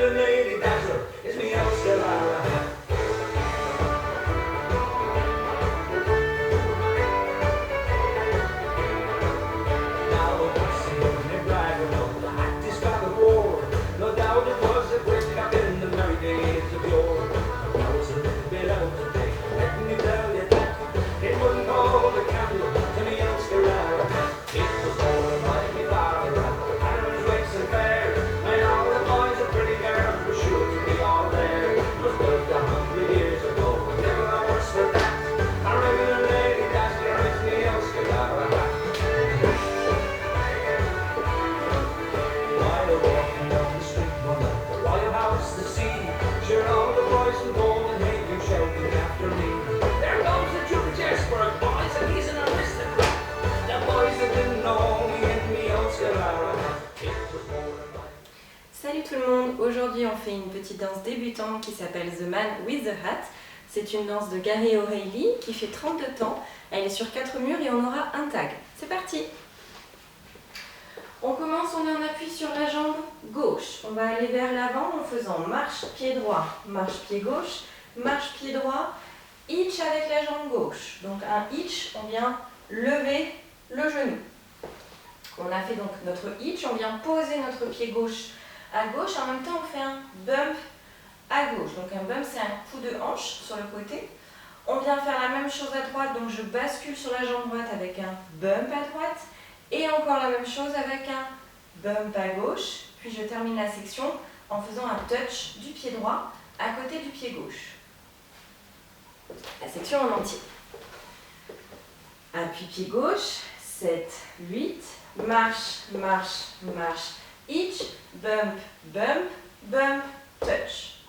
regular lady dazzler. It's me old Stellara. Salut tout le monde, aujourd'hui on fait une petite danse débutante qui s'appelle The Man with the Hat. C'est une danse de Gary O'Reilly qui fait 32 temps, elle est sur 4 murs et on aura un tag. C'est parti! On commence, on est en appui sur la jambe gauche. On va aller vers l'avant en faisant marche, pied droit, marche, pied gauche, marche, pied droit, hitch avec la jambe gauche. Donc un hitch, on vient lever le genou. On a fait donc notre hitch, on vient poser notre pied gauche à gauche, en même temps on fait un bump à gauche. Donc un bump c'est un coup de hanche sur le côté. On vient faire la même chose à droite, donc je bascule sur la jambe droite avec un bump à droite. Et encore la même chose avec un bump à gauche. Puis je termine la section en faisant un touch du pied droit à côté du pied gauche. La section en entier. Appui pied gauche, 7, 8, marche, marche, marche, hitch, bump, bump, bump, touch.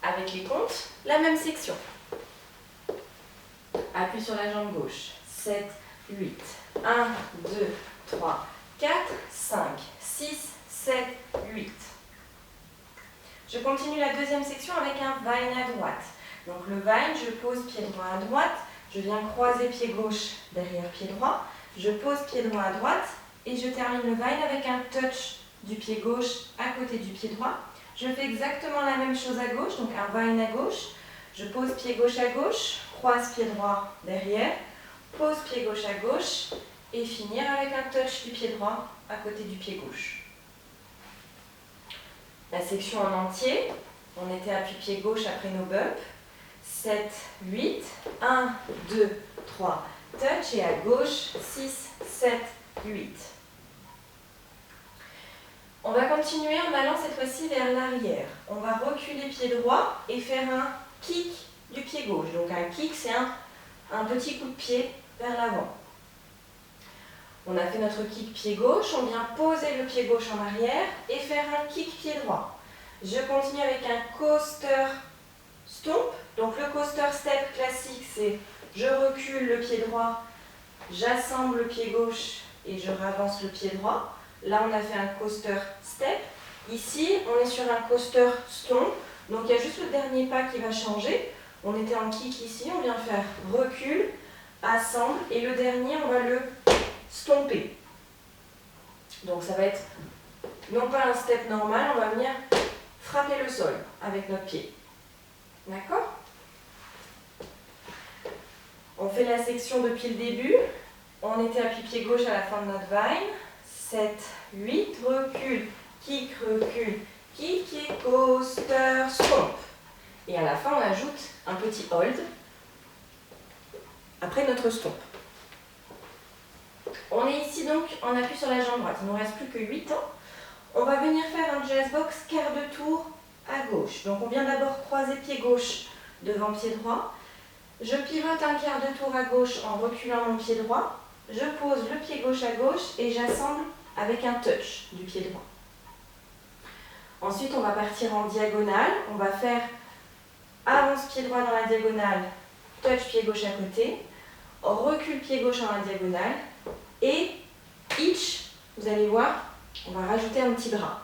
Avec les comptes, la même section. Appui sur la jambe gauche, 7, 8, 1, 2, 3, 4, 5, 6, 7, 8. Je continue la deuxième section avec un vine à droite. Donc le vine, je pose pied droit à droite, je viens croiser pied gauche derrière pied droit, je pose pied droit à droite et je termine le vine avec un touch du pied gauche à côté du pied droit. Je fais exactement la même chose à gauche, donc un vine à gauche, je pose pied gauche à gauche, croise pied droit derrière, pose pied gauche à gauche et finir avec un touch du pied droit à côté du pied gauche. La section en entier, on était appui pied gauche après nos bumps. 7, 8, 1, 2, 3, touch et à gauche, 6, 7, 8. On va continuer en allant cette fois-ci vers l'arrière. On va reculer pied droit et faire un kick du pied gauche. Donc un kick, c'est un petit coup de pied vers l'avant. On a fait notre kick pied gauche, on vient poser le pied gauche en arrière et faire un kick pied droit. Je continue avec un coaster stomp. Donc le coaster step classique, c'est je recule le pied droit, j'assemble le pied gauche et je ravance le pied droit. Là on a fait un coaster step. Ici on est sur un coaster stomp. Donc il y a juste le dernier pas qui va changer. On était en kick ici, on vient faire recul, assemble et le dernier on va le stomper. Donc ça va être non pas un step normal, on va venir frapper le sol avec notre pied. D'accord? On fait la section depuis le début. On était appui pied gauche à la fin de notre vine. 7, 8, recule, kick et coaster, stomp. Et à la fin, on ajoute un petit hold après notre stomp. On est ici donc en appui sur la jambe droite. Il ne nous reste plus que 8 temps. On va venir faire un jazz box quart de tour à gauche. Donc on vient d'abord croiser pied gauche devant pied droit. Je pivote un quart de tour à gauche en reculant mon pied droit. Je pose le pied gauche à gauche et j'assemble avec un touch du pied droit. Ensuite, on va partir en diagonale. On va faire avance pied droit dans la diagonale, touch pied gauche à côté, recule pied gauche en la diagonale et hitch. Vous allez voir, on va rajouter un petit bras.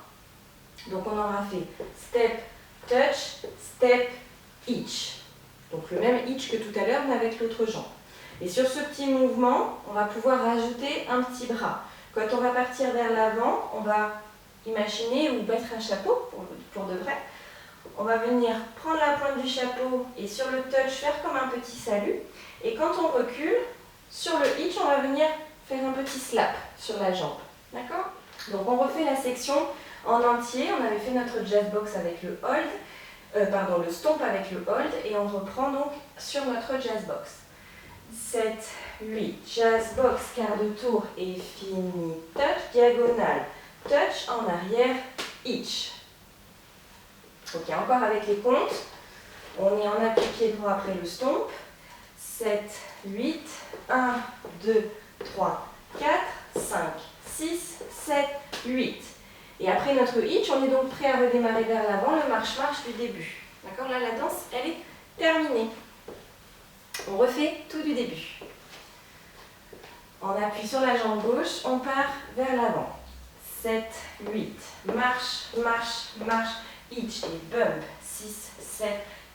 Donc on aura fait step, touch, step, hitch. Donc le même hitch que tout à l'heure, mais avec l'autre jambe. Et sur ce petit mouvement, on va pouvoir rajouter un petit bras. Quand on va partir vers l'avant, on va imaginer ou mettre un chapeau pour de vrai. On va venir prendre la pointe du chapeau et sur le touch faire comme un petit salut. Et quand on recule, sur le hitch, on va venir faire un petit slap sur la jambe. D'accord? Donc on refait la section en entier. On avait fait notre jazz box avec le hold, le stomp avec le hold et on reprend donc sur notre jazz box. 7, 8, jazz box, quart de tour et fini. Touch, diagonale, touch en arrière, hitch. Ok, encore avec les comptes. On est en appui pied droit après le stomp. 7, 8, 1, 2, 3, 4, 5, 6, 7, 8. Et après notre hitch, on est donc prêt à redémarrer vers l'avant le marche-marche du début. D'accord? Là, la danse, elle est terminée. On refait tout du début. On appuie sur la jambe gauche, on part vers l'avant. 7, 8, marche, marche, marche, hitch et bump. 6, 7,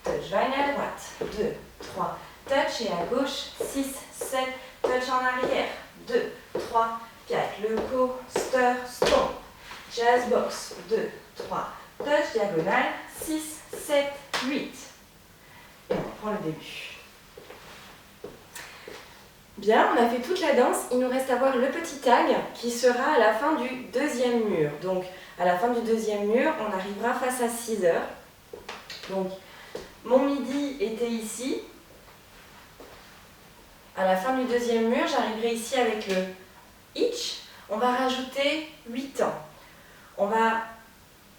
touch, va à droite. 2, 3, touch et à gauche. 6, 7, touch en arrière. 2, 3, 4, le coaster, stomp. Jazz box. 2, 3, touch, diagonale. 6, 7, 8. Et on reprend le début. Bien, on a fait toute la danse, il nous reste à voir le petit tag qui sera à la fin du deuxième mur. Donc à la fin du deuxième mur, on arrivera face à 6 heures. Donc mon midi était ici. À la fin du deuxième mur, j'arriverai ici avec le hitch. On va rajouter 8 temps. On va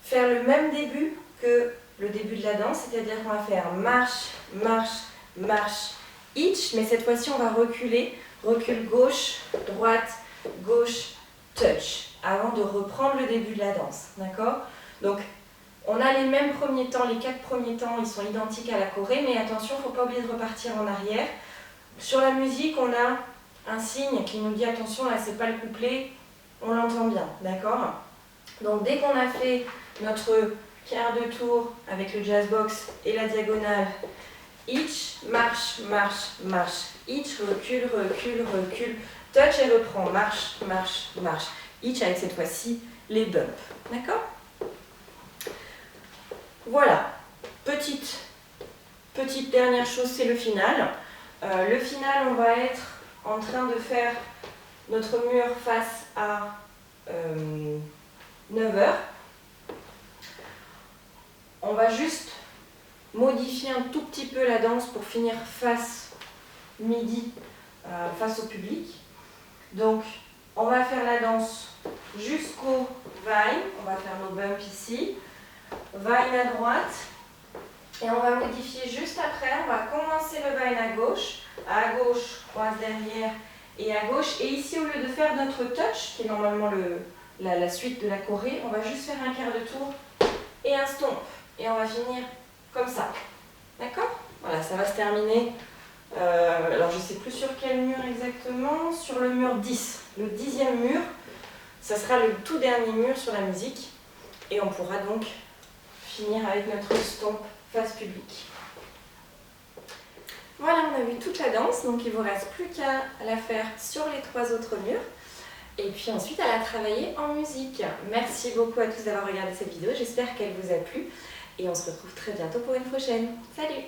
faire le même début que le début de la danse, c'est-à-dire qu'on va faire marche, marche, marche, hitch, mais cette fois-ci on va reculer, recul gauche, droite, gauche, touch, avant de reprendre le début de la danse, d'accord? Donc on a les mêmes premiers temps, les 4 premiers temps, ils sont identiques à la choré, mais attention, il ne faut pas oublier de repartir en arrière. Sur la musique, on a un signe qui nous dit attention, là c'est pas le couplet, on l'entend bien, d'accord? Donc dès qu'on a fait notre quart de tour avec le jazz box et la diagonale, hitch, marche, marche, marche, hitch, recule, recule, recule, touch et reprend, marche, marche, marche, hitch avec cette fois-ci les bumps, d'accord? Voilà, petite dernière chose, c'est le final. Le final, on va être en train de faire notre mur face à 9 heures. On va juste modifier un tout petit peu la danse pour finir face midi, face au public. Donc, on va faire la danse jusqu'au vine. On va faire nos bumps ici. Vine à droite. Et on va modifier juste après. On va commencer le vine à gauche, croise derrière et à gauche. Et ici, au lieu de faire notre touch, qui est normalement la suite de la choré, on va juste faire un quart de tour et un stomp. Et on va finir comme ça. D'accord? Voilà, ça va se terminer. Alors, je ne sais plus sur quel mur exactement. Sur le mur 10. Le 10e mur. Ça sera le tout dernier mur sur la musique. Et on pourra donc finir avec notre stomp face public. Voilà, on a vu toute la danse, donc il ne vous reste plus qu'à la faire sur les 3 autres murs. Et puis ensuite à la travailler en musique. Merci beaucoup à tous d'avoir regardé cette vidéo, j'espère qu'elle vous a plu. Et on se retrouve très bientôt pour une prochaine. Salut!